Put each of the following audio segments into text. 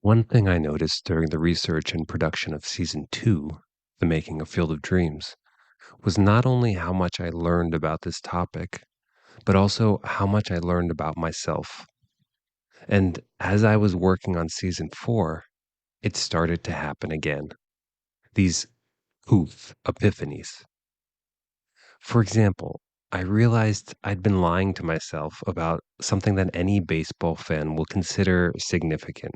One thing I noticed during the research and production of season two, The Making of Field of Dreams, was not only how much I learned about this topic, but also how much I learned about myself. And as I was working on season four, it started to happen again. These poof epiphanies. For example, I realized I'd been lying to myself about something that any baseball fan will consider significant.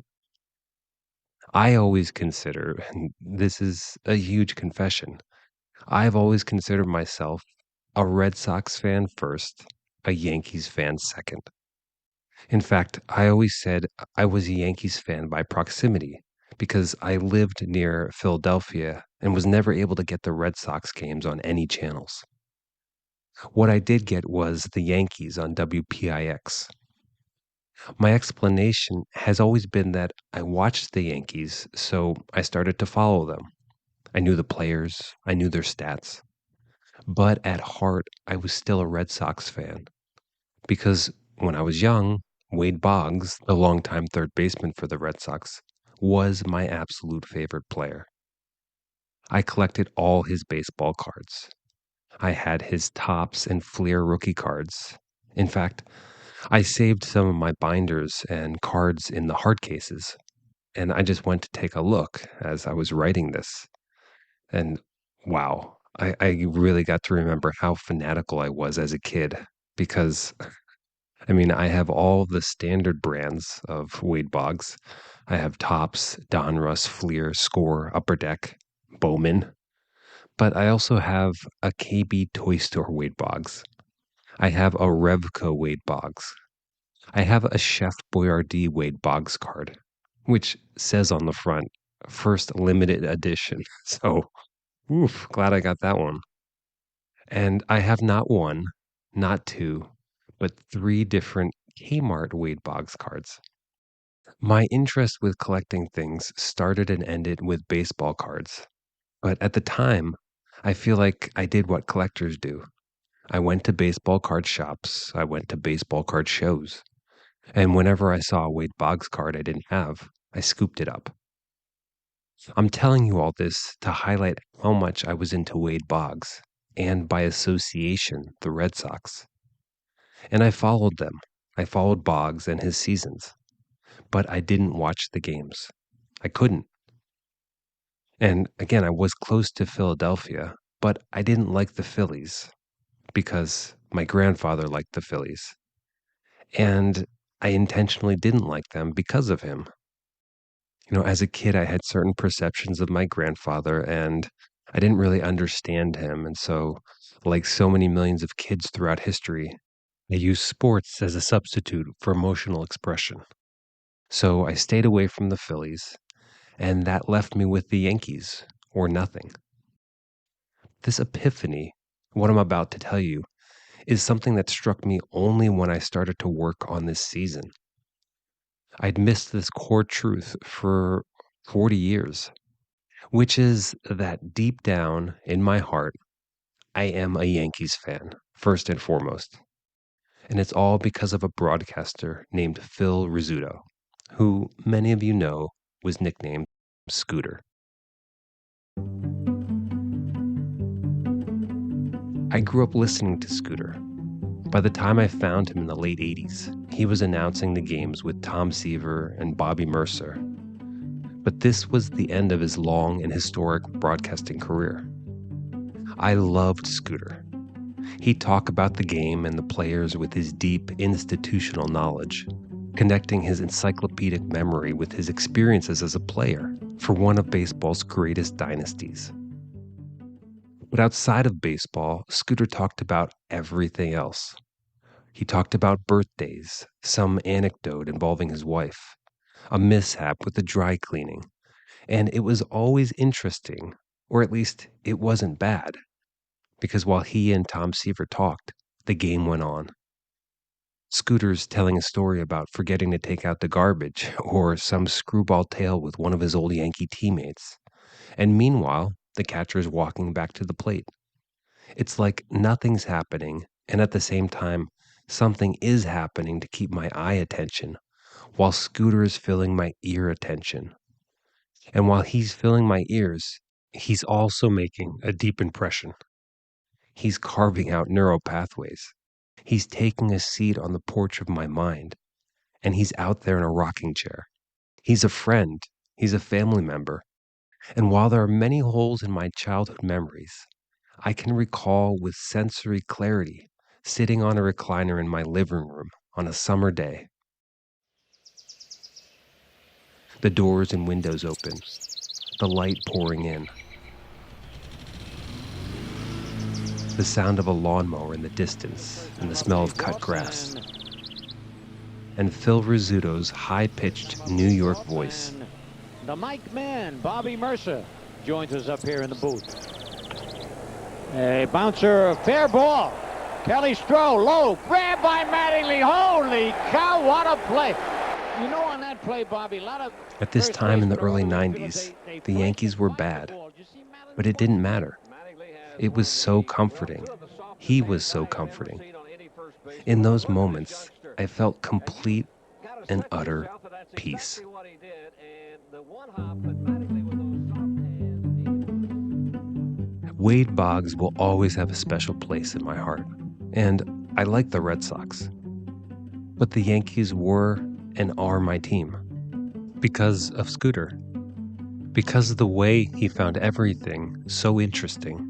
I always consider, and this is a huge confession, I've always considered myself a Red Sox fan first, a Yankees fan second. In fact, I always said I was a Yankees fan by proximity because I lived near Philadelphia and was never able to get the Red Sox games on any channels. What I did get was the Yankees on WPIX. My explanation has always been that I watched the Yankees, so I started to follow them. I knew the players, I knew their stats. But at heart, I was still a Red Sox fan because when I was young, Wade Boggs, the longtime third baseman for the Red Sox, was my absolute favorite player. I collected all his baseball cards. I had his Topps and Fleer rookie cards. In fact, I saved some of my binders and cards in the hard cases, and I just went to take a look as I was writing this. And wow, I really got to remember how fanatical I was as a kid because, I mean, I have all the standard brands of Wade Boggs. I have Topps, Donruss, Fleer, Score, Upper Deck, Bowman, but I also have a KB Toy Store Wade Boggs. I have a Revco Wade Boggs. I have a Chef Boyardee Wade Boggs card, which says on the front, first limited edition. So, oof, glad I got that one. And I have not one, not two, but three different Kmart Wade Boggs cards. My interest with collecting things started and ended with baseball cards. But at the time, I feel like I did what collectors do. I went to baseball card shops, I went to baseball card shows, and whenever I saw a Wade Boggs card I didn't have, I scooped it up. I'm telling you all this to highlight how much I was into Wade Boggs, and by association, the Red Sox. And I followed them. I followed Boggs and his seasons, but I didn't watch the games. I couldn't. And again, I was close to Philadelphia, but I didn't like the Phillies because my grandfather liked the Phillies. And I intentionally didn't like them because of him. As a kid, I had certain perceptions of my grandfather and I didn't really understand him. And so, like so many millions of kids throughout history, I used sports as a substitute for emotional expression. So I stayed away from the Phillies, and that left me with the Yankees, or nothing. This epiphany, what I'm about to tell you, is something that struck me only when I started to work on this season. I'd missed this core truth for 40 years, which is that deep down in my heart, I am a Yankees fan, first and foremost. And it's all because of a broadcaster named Phil Rizzuto, who many of you know was nicknamed Scooter. I grew up listening to Scooter. By the time I found him in the late 80s, he was announcing the games with Tom Seaver and Bobby Mercer. But this was the end of his long and historic broadcasting career. I loved Scooter. He'd talk about the game and the players with his deep institutional knowledge, connecting his encyclopedic memory with his experiences as a player for one of baseball's greatest dynasties. But outside of baseball, Scooter talked about everything else. He talked about birthdays, some anecdote involving his wife, a mishap with the dry cleaning, and it was always interesting, or at least it wasn't bad, because while he and Tom Seaver talked, the game went on. Scooter's telling a story about forgetting to take out the garbage, or some screwball tale with one of his old Yankee teammates. And meanwhile, the catcher's walking back to the plate. It's like nothing's happening, and at the same time, something is happening to keep my eye attention, while Scooter is filling my ear attention. And while he's filling my ears, he's also making a deep impression. He's carving out neural pathways. He's taking a seat on the porch of my mind, and he's out there in a rocking chair. He's a friend. He's a family member. And while there are many holes in my childhood memories, I can recall with sensory clarity sitting on a recliner in my living room on a summer day. The doors and windows open, the light pouring in. The sound of a lawnmower in the distance and the smell of cut grass. And Phil Rizzuto's high-pitched New York voice. The mic man, Bobby Mercer, joins us up here in the booth. A bouncer, fair ball. Kelly Stroh, low, grabbed by Mattingly. Holy cow, what a play. You know, on that play, Bobby, a lot of... At this time in the early 90s, the Yankees were bad, but it didn't matter. It was so comforting. He was so comforting. In those moments, I felt complete and utter peace. Wade Boggs will always have a special place in my heart, and I like the Red Sox. But the Yankees were and are my team because of Scooter, because of the way he found everything so interesting,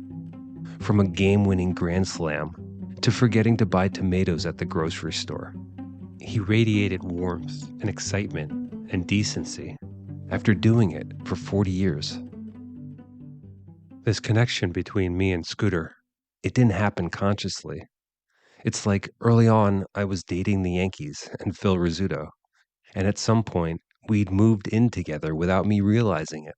from a game-winning grand slam to forgetting to buy tomatoes at the grocery store. He radiated warmth and excitement and decency after doing it for 40 years. This connection between me and Scooter, it didn't happen consciously. It's like early on I was dating the Yankees and Phil Rizzuto, and at some point we'd moved in together without me realizing it.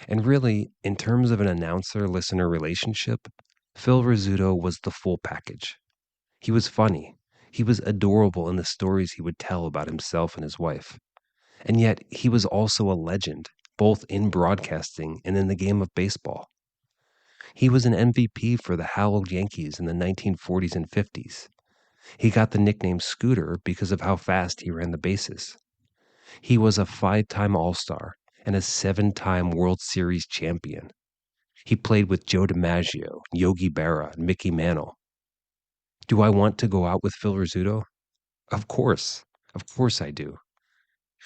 And really, in terms of an announcer-listener relationship, Phil Rizzuto was the full package. He was funny. He was adorable in the stories he would tell about himself and his wife. And yet, he was also a legend, both in broadcasting and in the game of baseball. He was an MVP for the hallowed Yankees in the 1940s and 50s. He got the nickname Scooter because of how fast he ran the bases. He was a 5-time All-Star and a 7-time World Series champion. He played with Joe DiMaggio, Yogi Berra, and Mickey Mantle. Do I want to go out with Phil Rizzuto? Of course I do.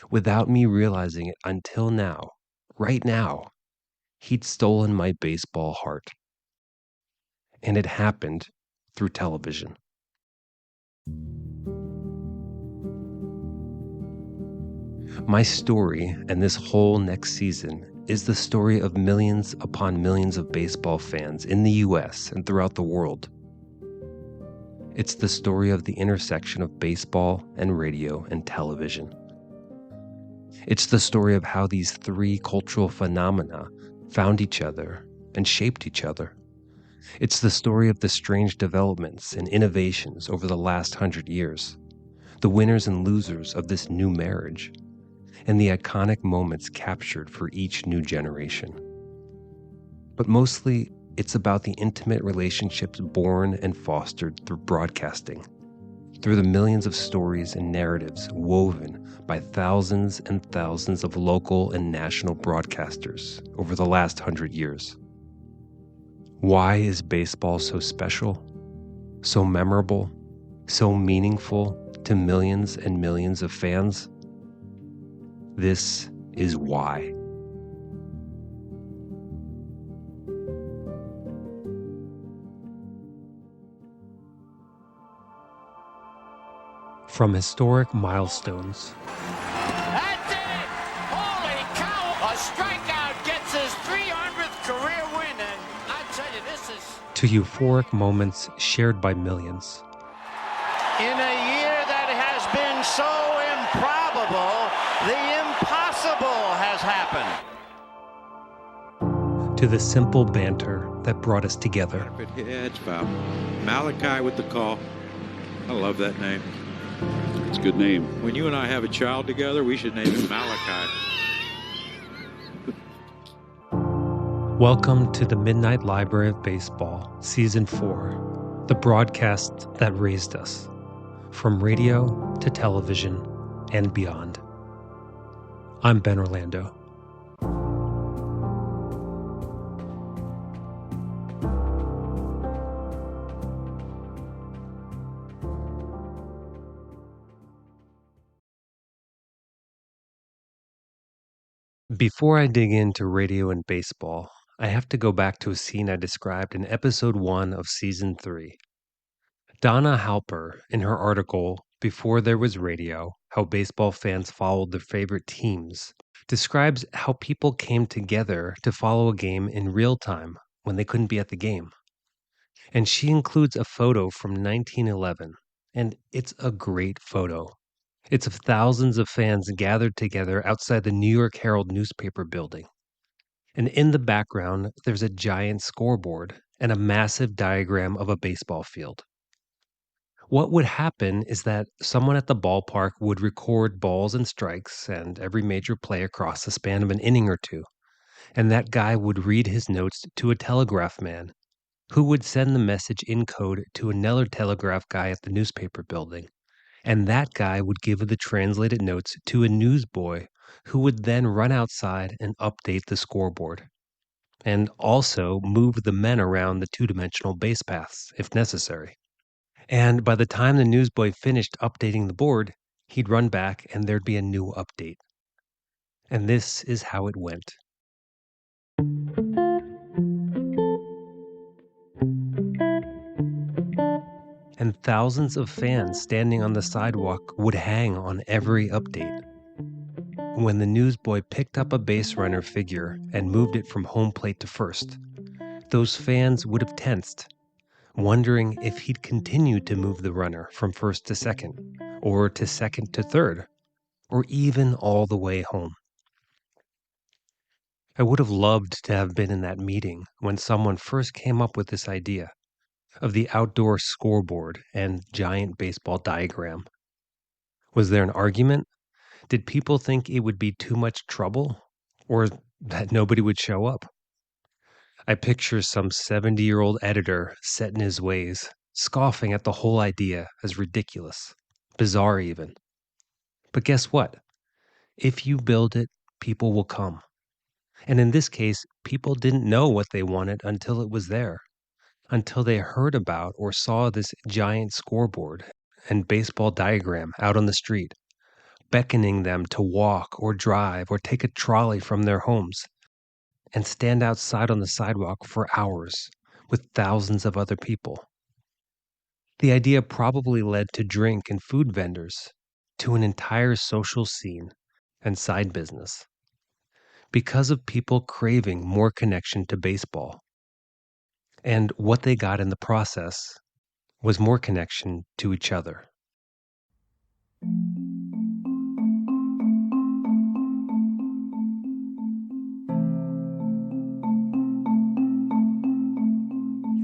Without me realizing it until now, right now, he'd stolen my baseball heart. And it happened through television. My story and this whole next season is the story of millions upon millions of baseball fans in the US and throughout the world. It's the story of the intersection of baseball and radio and television. It's the story of how these three cultural phenomena found each other and shaped each other. It's the story of the strange developments and innovations over the last 100 years, the winners and losers of this new marriage, and the iconic moments captured for each new generation. But mostly, it's about the intimate relationships born and fostered through broadcasting, through the millions of stories and narratives woven by thousands and thousands of local and national broadcasters over the last 100 years. Why is baseball so special, so memorable, so meaningful to millions and millions of fans? This is why. From historic milestones. That's it! Holy cow! A strikeout gets his 300th career win, and I tell you, this is... To euphoric moments shared by millions. In a year that has been so improbable, the impossible has happened. To the simple banter that brought us together. Yeah, it's foul. Malachi with the call. I love that name. It's a good name. When you and I have a child together, we should name it Malachi. Welcome to the Midnight Library of Baseball, Season 4, the broadcast that raised us. From radio to television and beyond. I'm Ben Orlando. Before I dig into radio and baseball, I have to go back to a scene I described in episode 1 of season 3. Donna Halper, in her article, Before There Was Radio, How Baseball Fans Followed Their Favorite Teams, describes how people came together to follow a game in real time when they couldn't be at the game. And she includes a photo from 1911, and it's a great photo. It's of thousands of fans gathered together outside the New York Herald newspaper building. And in the background, there's a giant scoreboard and a massive diagram of a baseball field. What would happen is that someone at the ballpark would record balls and strikes and every major play across the span of an inning or two, and that guy would read his notes to a telegraph man, who would send the message in code to another telegraph guy at the newspaper building, and that guy would give the translated notes to a newsboy, who would then run outside and update the scoreboard, and also move the men around the two-dimensional base paths if necessary. And by the time the newsboy finished updating the board, he'd run back and there'd be a new update. And this is how it went. And thousands of fans standing on the sidewalk would hang on every update. When the newsboy picked up a base runner figure and moved it from home plate to first, those fans would have tensed, wondering if he'd continue to move the runner from first to second, or to second to third, or even all the way home. I would have loved to have been in that meeting when someone first came up with this idea of the outdoor scoreboard and giant baseball diagram. Was there an argument? Did people think it would be too much trouble, or that nobody would show up? I picture some 70-year-old editor set in his ways, scoffing at the whole idea as ridiculous, bizarre even. But guess what? If you build it, people will come. And in this case, people didn't know what they wanted until it was there, until they heard about or saw this giant scoreboard and baseball diagram out on the street, beckoning them to walk or drive or take a trolley from their homes and stand outside on the sidewalk for hours with thousands of other people. The idea probably led to drink and food vendors, to an entire social scene and side business, because of people craving more connection to baseball. And what they got in the process was more connection to each other.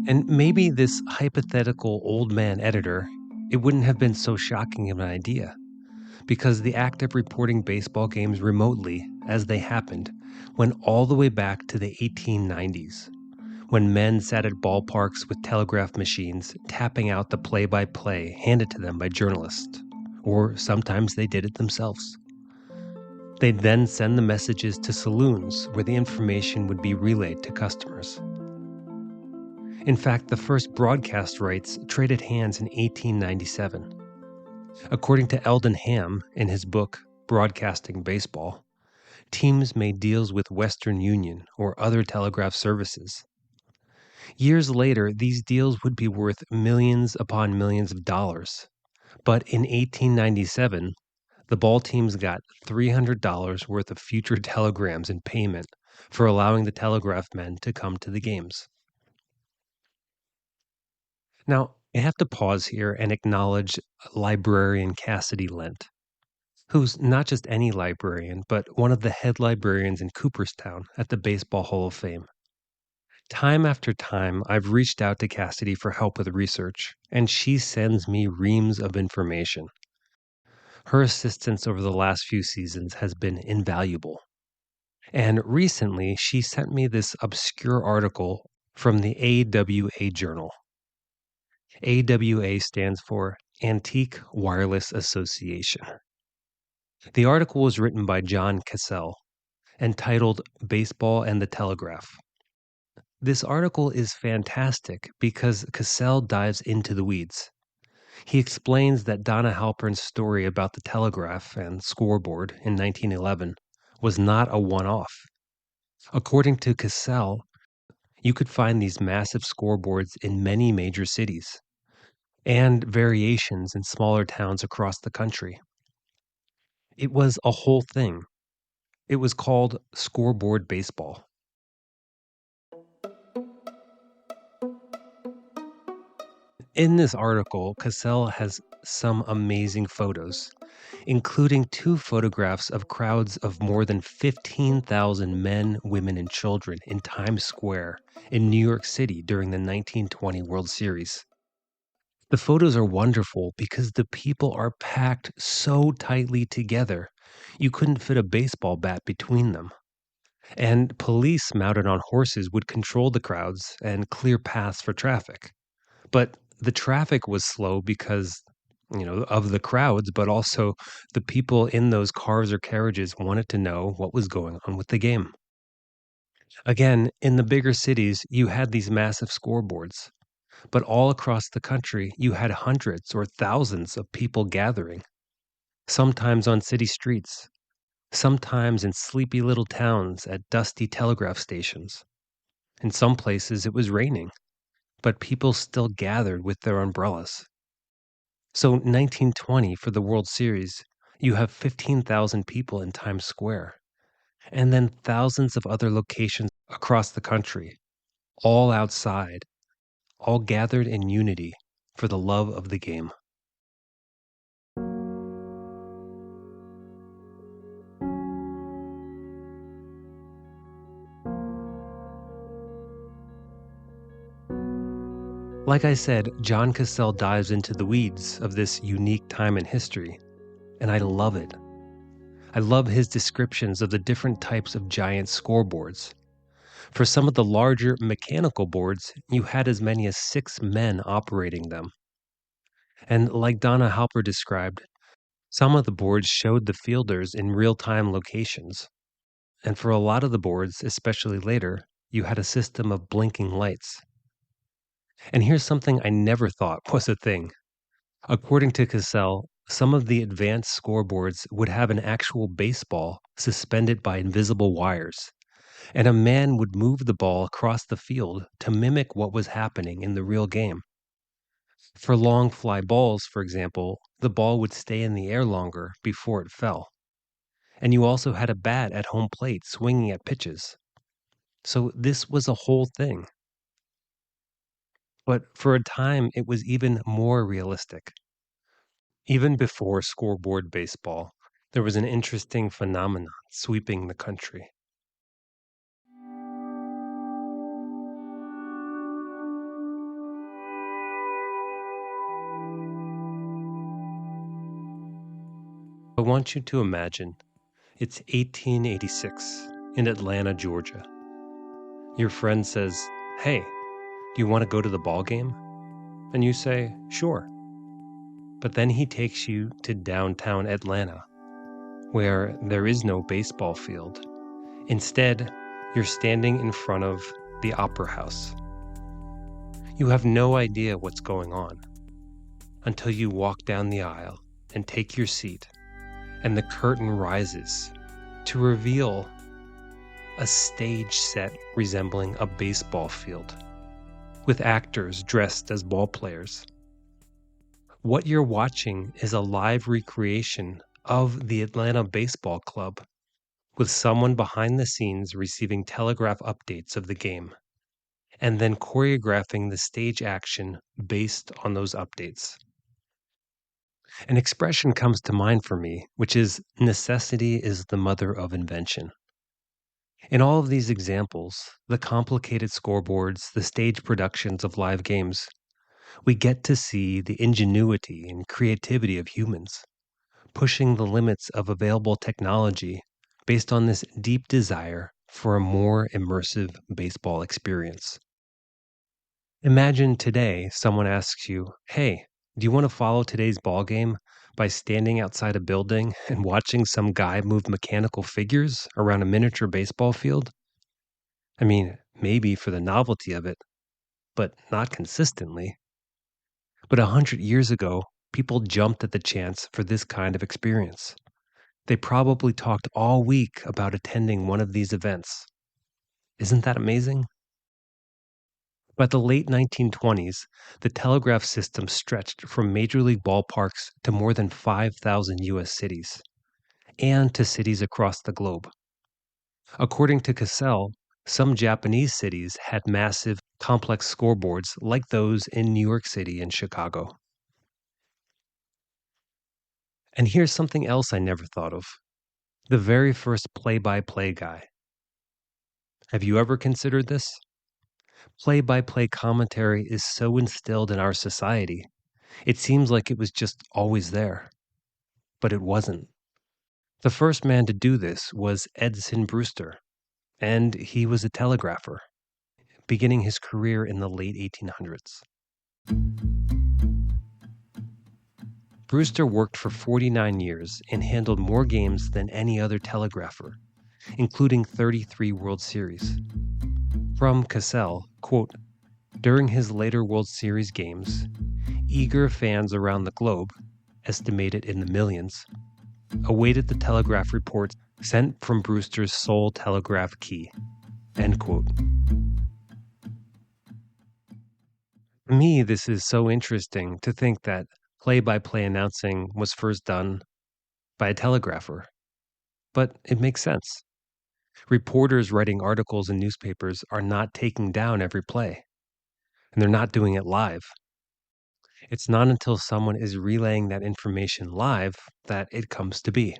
And maybe this hypothetical old man editor, it wouldn't have been so shocking of an idea, because the act of reporting baseball games remotely as they happened went all the way back to the 1890s, when men sat at ballparks with telegraph machines tapping out the play-by-play handed to them by journalists, or sometimes they did it themselves. They'd then send the messages to saloons where the information would be relayed to customers. In fact, the first broadcast rights traded hands in 1897. According to Eldon Ham in his book, Broadcasting Baseball, teams made deals with Western Union or other telegraph services. Years later, these deals would be worth millions upon millions of dollars. But in 1897, the ball teams got $300 worth of future telegrams in payment for allowing the telegraph men to come to the games. Now, I have to pause here and acknowledge librarian Cassidy Lent, who's not just any librarian, but one of the head librarians in Cooperstown at the Baseball Hall of Fame. Time after time, I've reached out to Cassidy for help with research, and she sends me reams of information. Her assistance over the last few seasons has been invaluable. And recently, she sent me this obscure article from the AWA Journal. AWA stands for Antique Wireless Association. The article was written by John Cassell and titled Baseball and the Telegraph. This article is fantastic because Cassell dives into the weeds. He explains that Donna Halpern's story about the telegraph and scoreboard in 1911 was not a one-off. According to Cassell, you could find these massive scoreboards in many major cities and variations in smaller towns across the country. It was a whole thing. It was called scoreboard baseball. In this article, Cassell has some amazing photos, including 2 photographs of crowds of more than 15,000 men, women, and children in Times Square in New York City during the 1920 World Series. The photos are wonderful because the people are packed so tightly together, you couldn't fit a baseball bat between them. And police mounted on horses would control the crowds and clear paths for traffic. But the traffic was slow because, of the crowds, but also the people in those cars or carriages wanted to know what was going on with the game. Again, in the bigger cities, you had these massive scoreboards, but all across the country, you had hundreds or thousands of people gathering, sometimes on city streets, sometimes in sleepy little towns at dusty telegraph stations. In some places, it was raining, but people still gathered with their umbrellas. So 1920 for the World Series, you have 15,000 people in Times Square, and then thousands of other locations across the country, all outside, all gathered in unity for the love of the game. Like I said, John Cassell dives into the weeds of this unique time in history, and I love it. I love his descriptions of the different types of giant scoreboards. For some of the larger mechanical boards, you had as many as 6 men operating them. And like Donna Halper described, some of the boards showed the fielders in real-time locations. And for a lot of the boards, especially later, you had a system of blinking lights. And here's something I never thought was a thing. According to Cassell, some of the advanced scoreboards would have an actual baseball suspended by invisible wires, and a man would move the ball across the field to mimic what was happening in the real game. For long fly balls, for example, the ball would stay in the air longer before it fell. And you also had a bat at home plate swinging at pitches. So this was a whole thing. But for a time, it was even more realistic. Even before scoreboard baseball, there was an interesting phenomenon sweeping the country. I want you to imagine it's 1886 in Atlanta, Georgia. Your friend says, "Hey, do you want to go to the ball game?" And you say, "Sure." But then he takes you to downtown Atlanta, where there is no baseball field. Instead, you're standing in front of the Opera House. You have no idea what's going on until you walk down the aisle and take your seat, and the curtain rises to reveal a stage set resembling a baseball field, with actors dressed as ball players. What you're watching is a live recreation of the Atlanta Baseball Club, with someone behind the scenes receiving telegraph updates of the game, and then choreographing the stage action based on those updates. An expression comes to mind for me, which is necessity is the mother of invention. In all of these examples, the complicated scoreboards, the stage productions of live games, we get to see the ingenuity and creativity of humans, pushing the limits of available technology based on this deep desire for a more immersive baseball experience. Imagine today someone asks you, "Hey, do you want to follow today's ball game, by standing outside a building and watching some guy move mechanical figures around a miniature baseball field? I mean, maybe for the novelty of it, but not consistently. But 100 years ago, people jumped at the chance for this kind of experience. They probably talked all week about attending one of these events. Isn't that amazing? By the late 1920s, the telegraph system stretched from major league ballparks to more than 5,000 U.S. cities, and to cities across the globe. According to Cassell, some Japanese cities had massive, complex scoreboards like those in New York City and Chicago. And here's something else I never thought of: the very first play-by-play guy. Have you ever considered this? Play-by-play commentary is so instilled in our society. It seems like it was just always there. But it wasn't. The first man to do this was Edson Brewster, and he was a telegrapher, beginning his career in the late 1800s. Brewster worked for 49 years and handled more games than any other telegrapher, including 33 World Series. From Cassell, quote, "During his later World Series games, eager fans around the globe, estimated in the millions, awaited the telegraph reports sent from Brewster's sole telegraph key." End quote. To me, this is so interesting to think that play-by-play announcing was first done by a telegrapher. But it makes sense. Reporters writing articles in newspapers are not taking down every play, and they're not doing it live. It's not until someone is relaying that information live that it comes to be.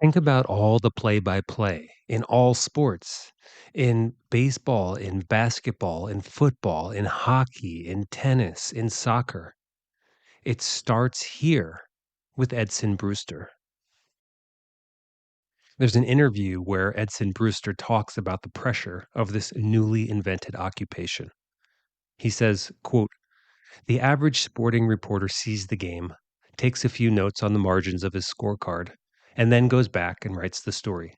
Think about all the play-by-play in all sports: in baseball, in basketball, in football, in hockey, in tennis, in soccer. It starts here with Edson Brewster. There's an interview where Edson Brewster talks about the pressure of this newly invented occupation. He says, quote, "The average sporting reporter sees the game, takes a few notes on the margins of his scorecard, and then goes back and writes the story.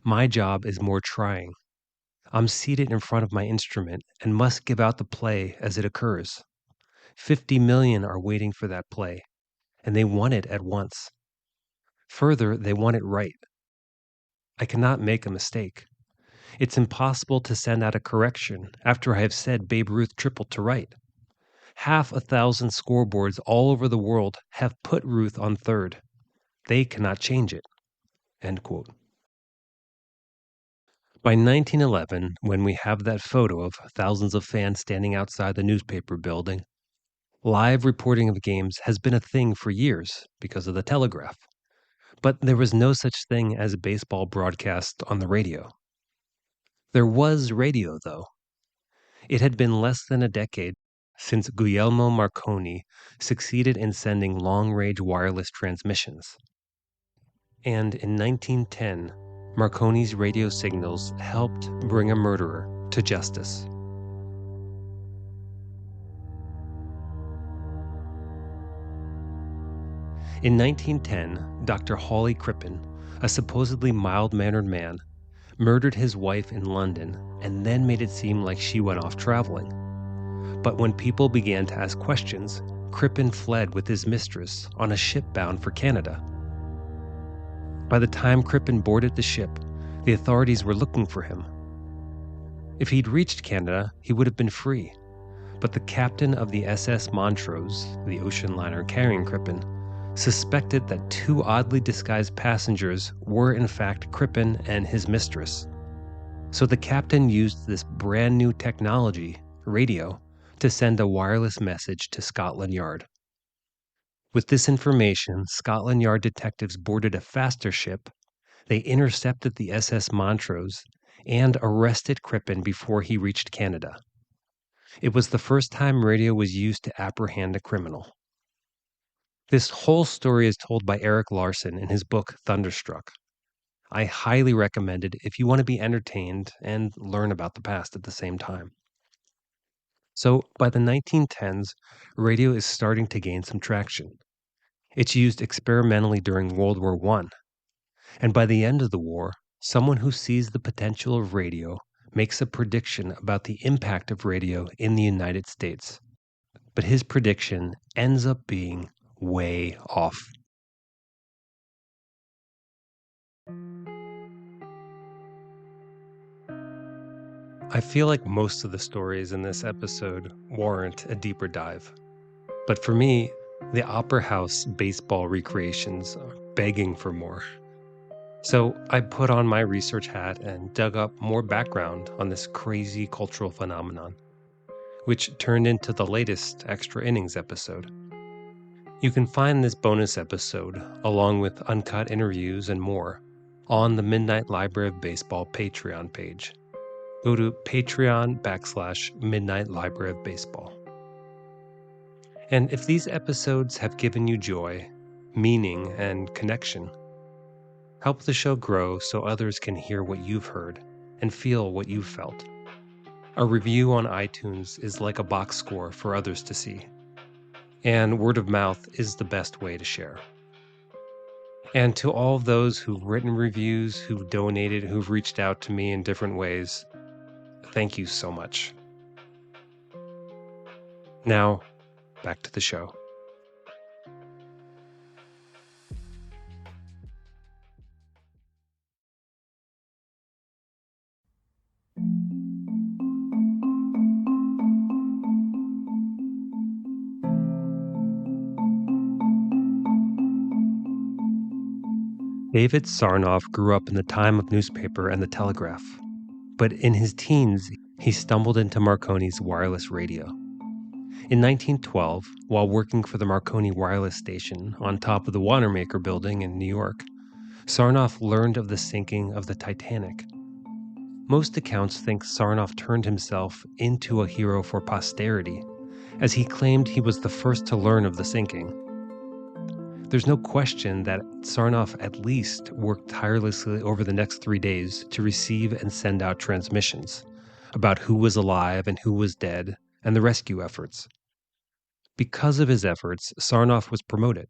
My job is more trying. I'm seated in front of my instrument and must give out the play as it occurs. 50 million are waiting for that play, and they want it at once. Further, they want it right. I cannot make a mistake. It's impossible to send out a correction after I have said Babe Ruth tripled to right. 500,000 scoreboards all over the world have put Ruth on third. They cannot change it." End quote. By 1911, when we have that photo of thousands of fans standing outside the newspaper building, live reporting of games has been a thing for years because of the telegraph. But there was no such thing as a baseball broadcast on the radio. There was radio, though. It had been less than a decade since Guglielmo Marconi succeeded in sending long-range wireless transmissions. And in 1910, Marconi's radio signals helped bring a murderer to justice. In 1910, Dr. Hawley Crippen, a supposedly mild-mannered man, murdered his wife in London and then made it seem like she went off traveling. But when people began to ask questions, Crippen fled with his mistress on a ship bound for Canada. By the time Crippen boarded the ship, the authorities were looking for him. If he'd reached Canada, he would have been free. But the captain of the SS Montrose, the ocean liner carrying Crippen, suspected that two oddly disguised passengers were in fact Crippen and his mistress. So the captain used this brand new technology, radio, to send a wireless message to Scotland Yard. With this information, Scotland Yard detectives boarded a faster ship, they intercepted the SS Montrose, and arrested Crippen before he reached Canada. It was the first time radio was used to apprehend a criminal. This whole story is told by Eric Larson in his book Thunderstruck. I highly recommend it if you want to be entertained and learn about the past at the same time. So by the 1910s, radio is starting to gain some traction. It's used experimentally during World War I, and by the end of the war, someone who sees the potential of radio makes a prediction about the impact of radio in the United States. But his prediction ends up being way off. I feel like most of the stories in this episode warrant a deeper dive. But for me, the Opera House baseball recreations are begging for more. So I put on my research hat and dug up more background on this crazy cultural phenomenon, which turned into the latest Extra Innings episode. You can find this bonus episode, along with uncut interviews and more, on the Midnight Library of Baseball Patreon page. Go to Patreon/Midnight Library of Baseball. And if these episodes have given you joy, meaning, and connection, help the show grow so others can hear what you've heard and feel what you've felt. A review on iTunes is like a box score for others to see. And word of mouth is the best way to share. And to all of those who've written reviews, who've donated, who've reached out to me in different ways, thank you so much. Now, back to the show. David Sarnoff grew up in the time of newspaper and the telegraph, but in his teens, he stumbled into Marconi's wireless radio. In 1912, while working for the Marconi wireless station on top of the Wanamaker building in New York, Sarnoff learned of the sinking of the Titanic. Most accounts think Sarnoff turned himself into a hero for posterity, as he claimed he was the first to learn of the sinking. There's no question that Sarnoff at least worked tirelessly over the next 3 days to receive and send out transmissions about who was alive and who was dead and the rescue efforts. Because of his efforts, Sarnoff was promoted.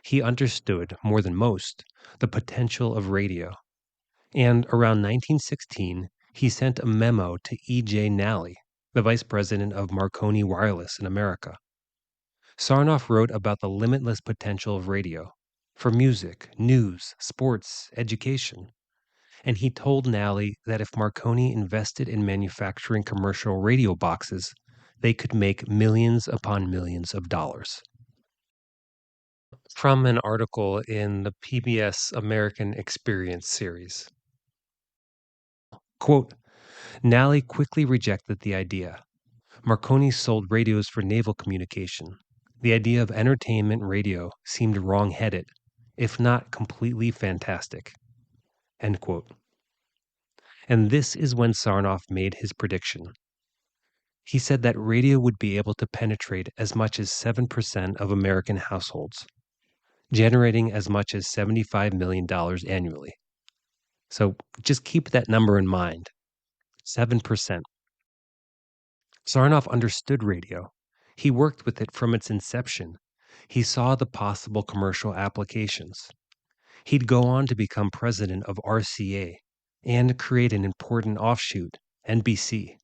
He understood, more than most, the potential of radio. And around 1916, he sent a memo to E.J. Nally, the vice president of Marconi Wireless in America. Sarnoff wrote about the limitless potential of radio for music, news, sports, education. And he told Nally that if Marconi invested in manufacturing commercial radio boxes, they could make millions upon millions of dollars. From an article in the PBS American Experience series. Quote, Nally quickly rejected the idea. Marconi sold radios for naval communication. The idea of entertainment radio seemed wrong-headed, if not completely fantastic. End quote. And this is when Sarnoff made his prediction. He said that radio would be able to penetrate as much as 7% of American households, generating as much as $75 million annually. So just keep that number in mind, 7%. Sarnoff understood radio. He worked with it from its inception. He saw the possible commercial applications. He'd go on to become president of RCA and create an important offshoot, NBC.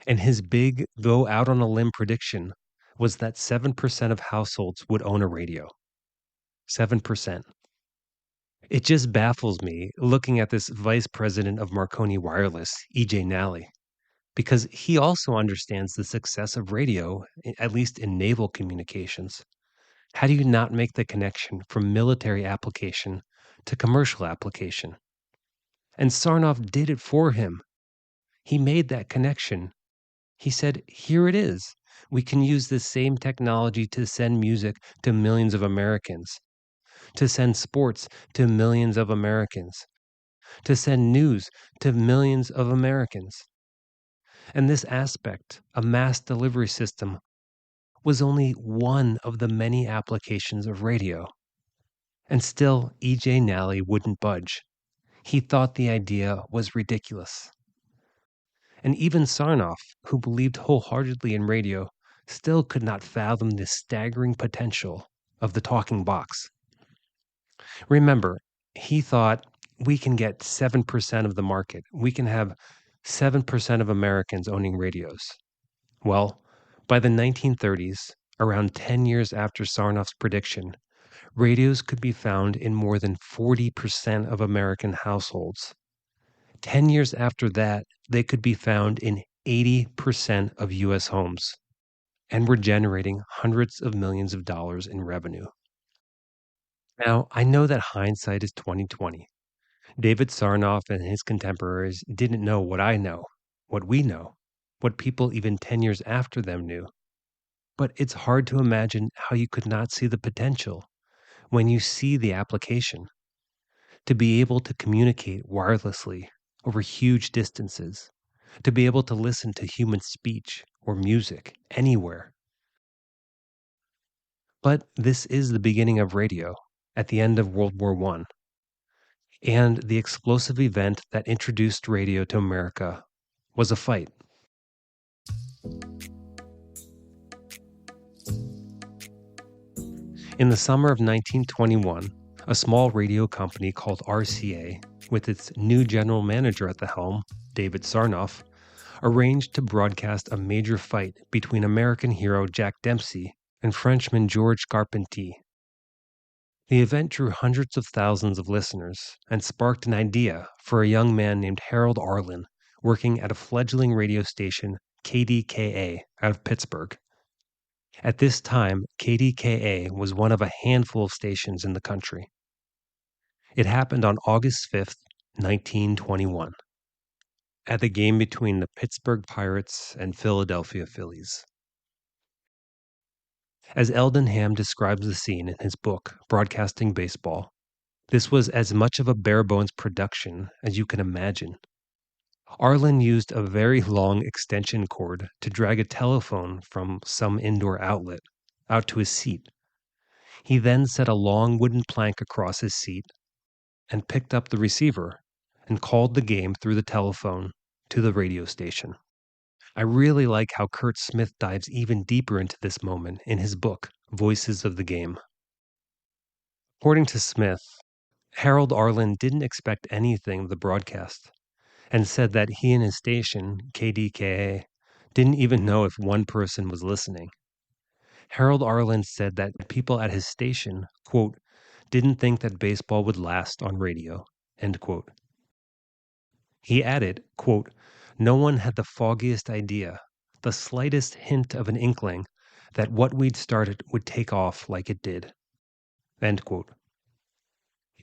And his big go out on a limb prediction was that 7% of households would own a radio. 7%. It just baffles me looking at this vice president of Marconi Wireless, E.J. Nally, because he also understands the success of radio, at least in naval communications. How do you not make the connection from military application to commercial application? And Sarnoff did it for him. He made that connection. He said, here it is. We can use this same technology to send music to millions of Americans, to send sports to millions of Americans, to send news to millions of Americans. And this aspect, a mass delivery system, was only one of the many applications of radio. And still, E.J. Nally wouldn't budge. He thought the idea was ridiculous. And even Sarnoff, who believed wholeheartedly in radio, still could not fathom the staggering potential of the talking box. Remember, he thought we can get 7% of the market. We can have 7% of Americans owning radios. Well, by the 1930s, around 10 years after Sarnoff's prediction, radios could be found in more than 40% of American households. 10 years after that, they could be found in 80% of U.S. homes and were generating hundreds of millions of dollars in revenue. Now, I know that hindsight is 2020. David Sarnoff and his contemporaries didn't know what I know, what we know, what people even 10 years after them knew. But it's hard to imagine how you could not see the potential when you see the application. To be able to communicate wirelessly over huge distances, to be able to listen to human speech or music anywhere. But this is the beginning of radio at the end of World War I. And the explosive event that introduced radio to America was a fight. In the summer of 1921, a small radio company called RCA, with its new general manager at the helm, David Sarnoff, arranged to broadcast a major fight between American hero Jack Dempsey and Frenchman Georges Carpentier. The event drew hundreds of thousands of listeners and sparked an idea for a young man named Harold Arlen working at a fledgling radio station, KDKA, out of Pittsburgh. At this time, KDKA was one of a handful of stations in the country. It happened on August 5th, 1921, at the game between the Pittsburgh Pirates and Philadelphia Phillies. As Eldon Ham describes the scene in his book, Broadcasting Baseball, this was as much of a bare-bones production as you can imagine. Arlen used a very long extension cord to drag a telephone from some indoor outlet out to his seat. He then set a long wooden plank across his seat and picked up the receiver and called the game through the telephone to the radio station. I really like how Kurt Smith dives even deeper into this moment in his book, Voices of the Game. According to Smith, Harold Arlen didn't expect anything of the broadcast and said that he and his station, KDKA, didn't even know if one person was listening. Harold Arlen said that people at his station, quote, didn't think that baseball would last on radio, end quote. He added, quote, no one had the foggiest idea, the slightest hint of an inkling that what we'd started would take off like it did, end quote.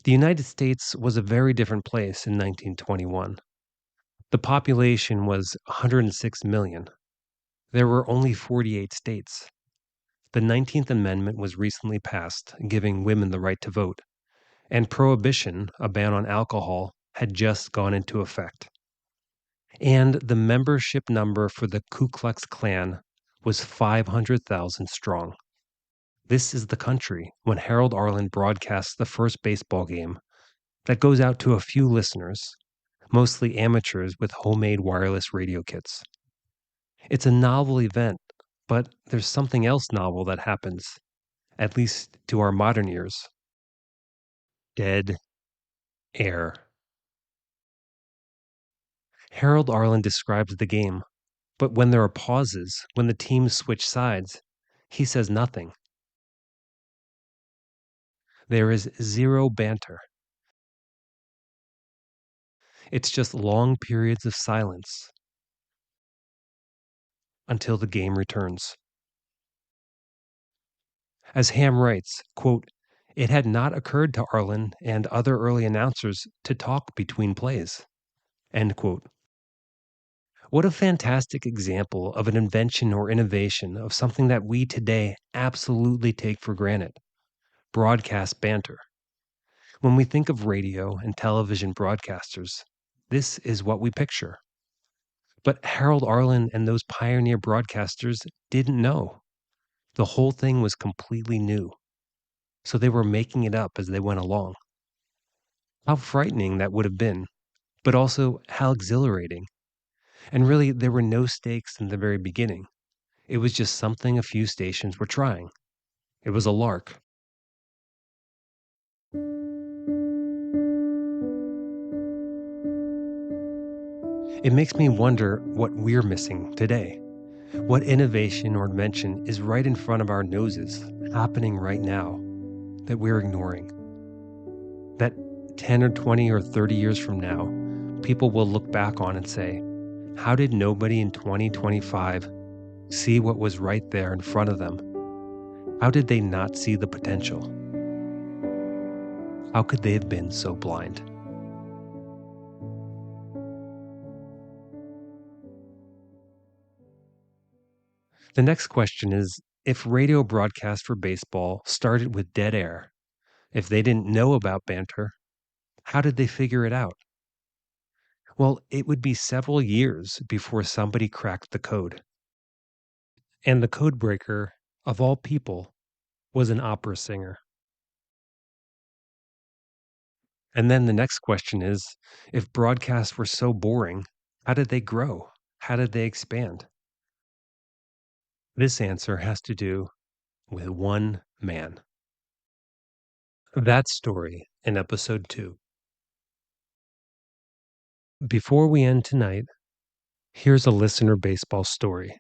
The United States was a very different place in 1921. The population was 106 million. There were only 48 states. The 19th Amendment was recently passed, giving women the right to vote, and prohibition, a ban on alcohol, had just gone into effect. And the membership number for the Ku Klux Klan was 500,000 strong. This is the country when Harold Arlen broadcasts the first baseball game that goes out to a few listeners, mostly amateurs with homemade wireless radio kits. It's a novel event, but there's something else novel that happens, at least to our modern ears. Dead air. Harold Arlen describes the game, but when there are pauses, when the teams switch sides, he says nothing. There is zero banter. It's just long periods of silence until the game returns. As Ham writes, quote, it had not occurred to Arlen and other early announcers to talk between plays, end quote. What a fantastic example of an invention or innovation of something that we today absolutely take for granted, broadcast banter. When we think of radio and television broadcasters, this is what we picture. But Harold Arlen and those pioneer broadcasters didn't know. The whole thing was completely new. So they were making it up as they went along. How frightening that would have been, but also how exhilarating. And really, there were no stakes in the very beginning. It was just something a few stations were trying. It was a lark. It makes me wonder what we're missing today. What innovation or invention is right in front of our noses, happening right now, that we're ignoring? That 10 or 20 or 30 years from now, people will look back on and say, how did nobody in 2025 see what was right there in front of them? How did they not see the potential? How could they have been so blind? The next question is, if radio broadcast for baseball started with dead air, if they didn't know about banter, how did they figure it out? Well, it would be several years before somebody cracked the code. And the code breaker, of all people, was an opera singer. And then the next question is, if broadcasts were so boring, how did they grow? How did they expand? This answer has to do with one man. That story in episode 2. Before we end tonight, here's a listener baseball story.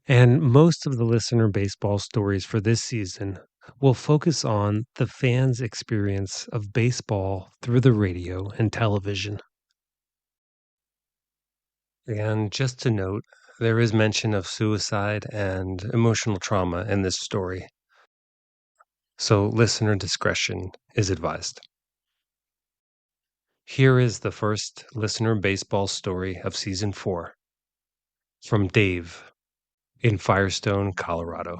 And most of the listener baseball stories for this season will focus on the fans' experience of baseball through the radio and television. And just to note, there is mention of suicide and emotional trauma in this story. So listener discretion is advised. Here is the first listener baseball story of season 4 from Dave in Firestone, Colorado.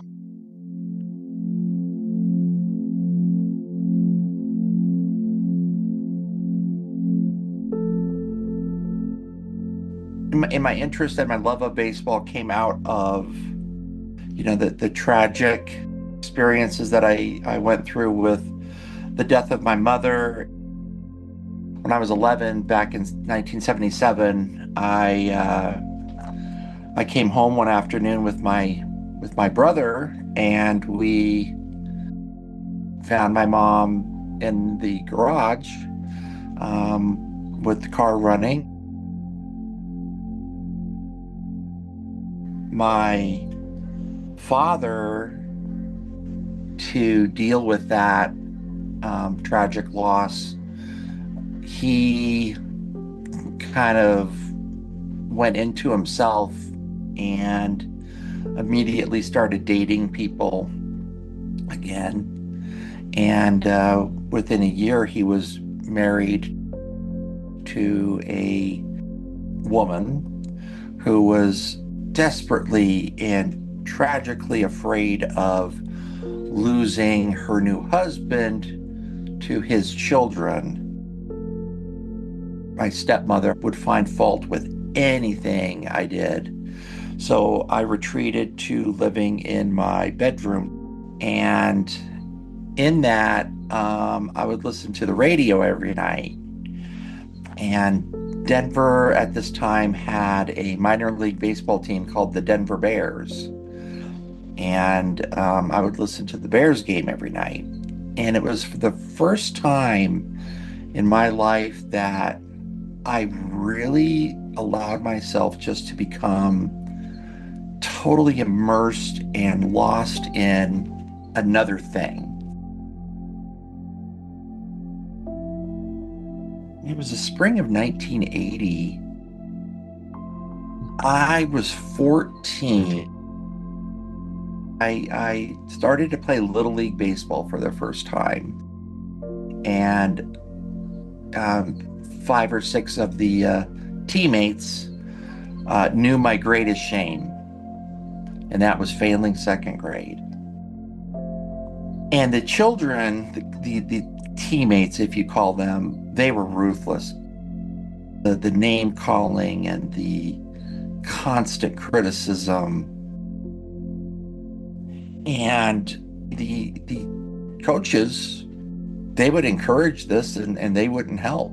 In my interest and my love of baseball came out of, the tragic experiences that I went through with the death of my mother. When I was 11, back in 1977, I came home one afternoon with my brother, and we found my mom in the garage with the car running. My father, to deal with that tragic loss, he kind of went into himself and immediately started dating people again. And within a year, he was married to a woman who was desperately and tragically afraid of losing her new husband to his children. My stepmother would find fault with anything I did. So I retreated to living in my bedroom. And in that, I would listen to the radio every night. And Denver at this time had a minor league baseball team called the Denver Bears. And I would listen to the Bears game every night. And it was for the first time in my life that I really allowed myself just to become totally immersed and lost in another thing. It was the spring of 1980. I was 14. I started to play Little League Baseball for the first time. And 5 or 6 of the teammates knew my greatest shame, and that was failing second grade. And the children, the teammates, if you call them, they were ruthless. The name calling and the constant criticism. And the coaches, they would encourage this and they wouldn't help.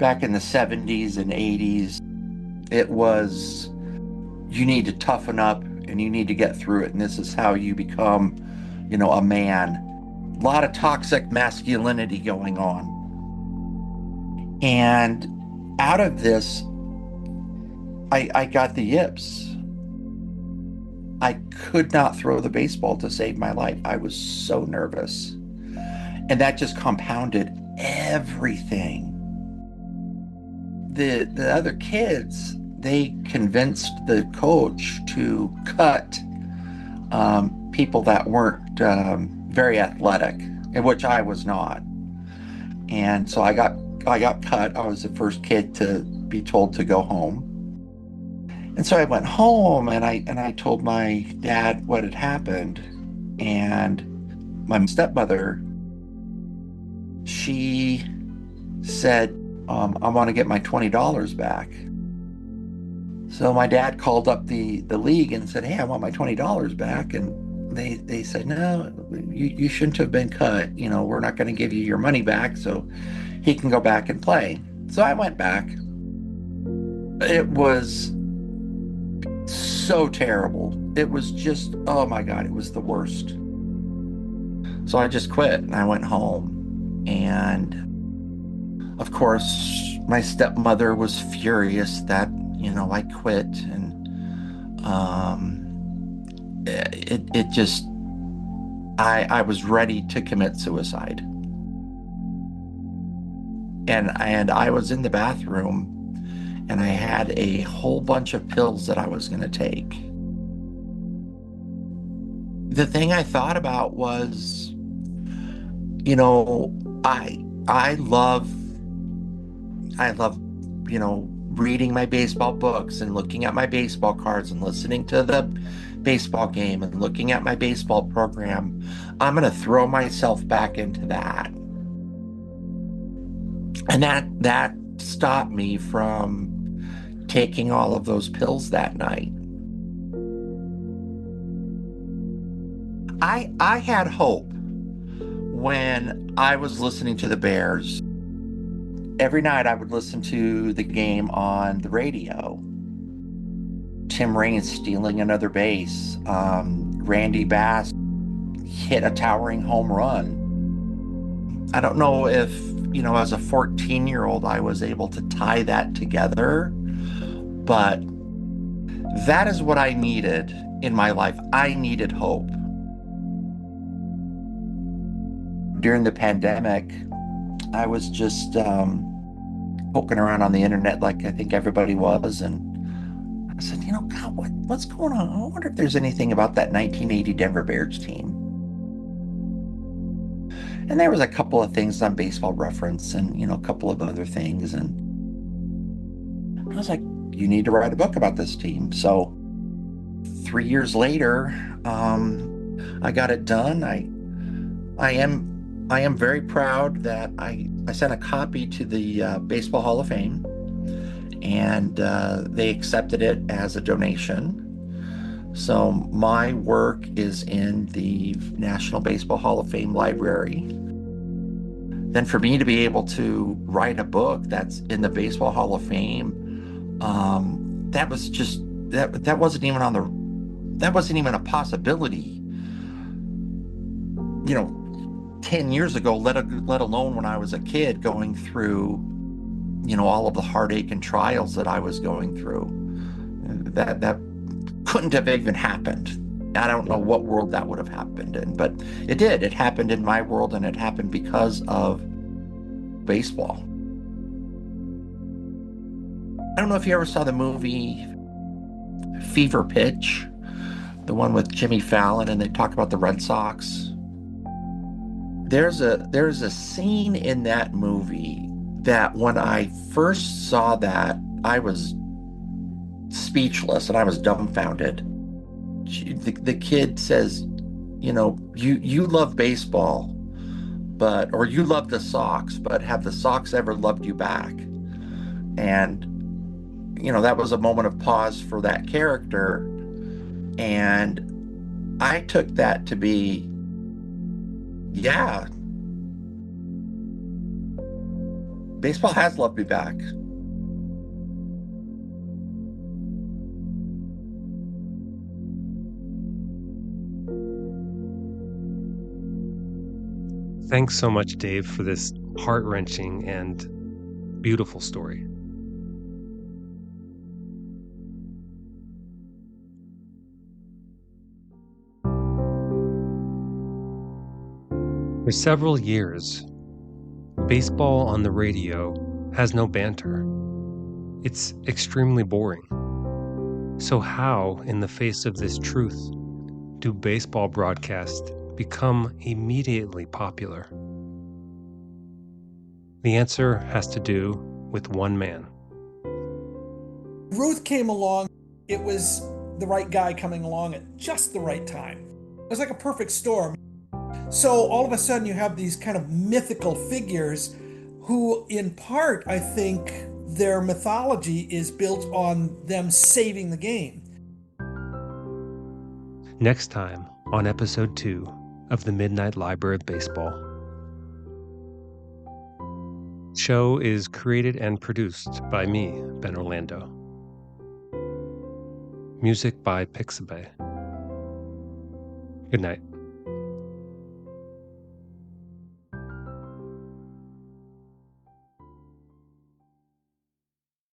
back in the 70s and 80s, it was, you need to toughen up and you need to get through it, and this is how you become, a man. A lot of toxic masculinity going on. And out of this, I got the yips. I could not throw the baseball to save my life. I was so nervous. And that just compounded everything. The other kids, they convinced the coach to cut people that weren't very athletic, in which I was not. And so I got cut. I was the first kid to be told to go home. And so I went home and I told my dad what had happened. And my stepmother, she said, I want to get my $20 back. So my dad called up the league and said, hey, I want my $20 back. And they said, no, you shouldn't have been cut. We're not going to give you your money back, so he can go back and play. So I went back. It was so terrible. It was just, oh my God, it was the worst. So I just quit and I went home. And of course, my stepmother was furious that, I quit. And it just, I was ready to commit suicide. And I was in the bathroom and I had a whole bunch of pills that I was going to take. The thing I thought about was, I love, reading my baseball books and looking at my baseball cards and listening to the baseball game and looking at my baseball program. I'm going to throw myself back into that. And that stopped me from taking all of those pills that night. I had hope when I was listening to the Bears. Every night I would listen to the game on the radio. Tim Raines stealing another base. Randy Bass hit a towering home run. I don't know if, as a 14-year-old, I was able to tie that together, but that is what I needed in my life. I needed hope. During the pandemic, I was just poking around on the internet like I think everybody was, and I said, God, what's going on? I wonder if there's anything about that 1980 Denver Bears team. And there was a couple of things on Baseball Reference and, a couple of other things. And I was like, you need to write a book about this team. So 3 years later, I got it done. I am very proud that I sent a copy to the Baseball Hall of Fame, and they accepted it as a donation. So my work is in the National Baseball Hall of Fame library. Then for me to be able to write a book that's in the Baseball Hall of Fame, that was just, that wasn't even a possibility, 10 years ago, let alone when I was a kid going through, all of the heartache and trials that I was going through. That couldn't have even happened. I don't know what world that would have happened in, but it did. It happened in my world, and it happened because of baseball. I don't know if you ever saw the movie Fever Pitch, the one with Jimmy Fallon, and they talk about the Red Sox. There's a scene in that movie that when I first saw that, I was speechless and I was dumbfounded. The kid says, you love baseball, or you love the Sox, but have the Sox ever loved you back? And, that was a moment of pause for that character. And I took that to be, yeah, baseball has loved me back. Thanks so much, Dave, for this heart-wrenching and beautiful story. For several years, baseball on the radio has no banter. It's extremely boring. So how, in the face of this truth, do baseball broadcasts become immediately popular? The answer has to do with one man. Ruth came along. It was the right guy coming along at just the right time. It was like a perfect storm. So all of a sudden you have these kind of mythical figures who, in part, I think their mythology is built on them saving the game. Next time on episode 2 of the Midnight Library of Baseball. Show is created and produced by me, Ben Orlando. Music by Pixabay. Good night.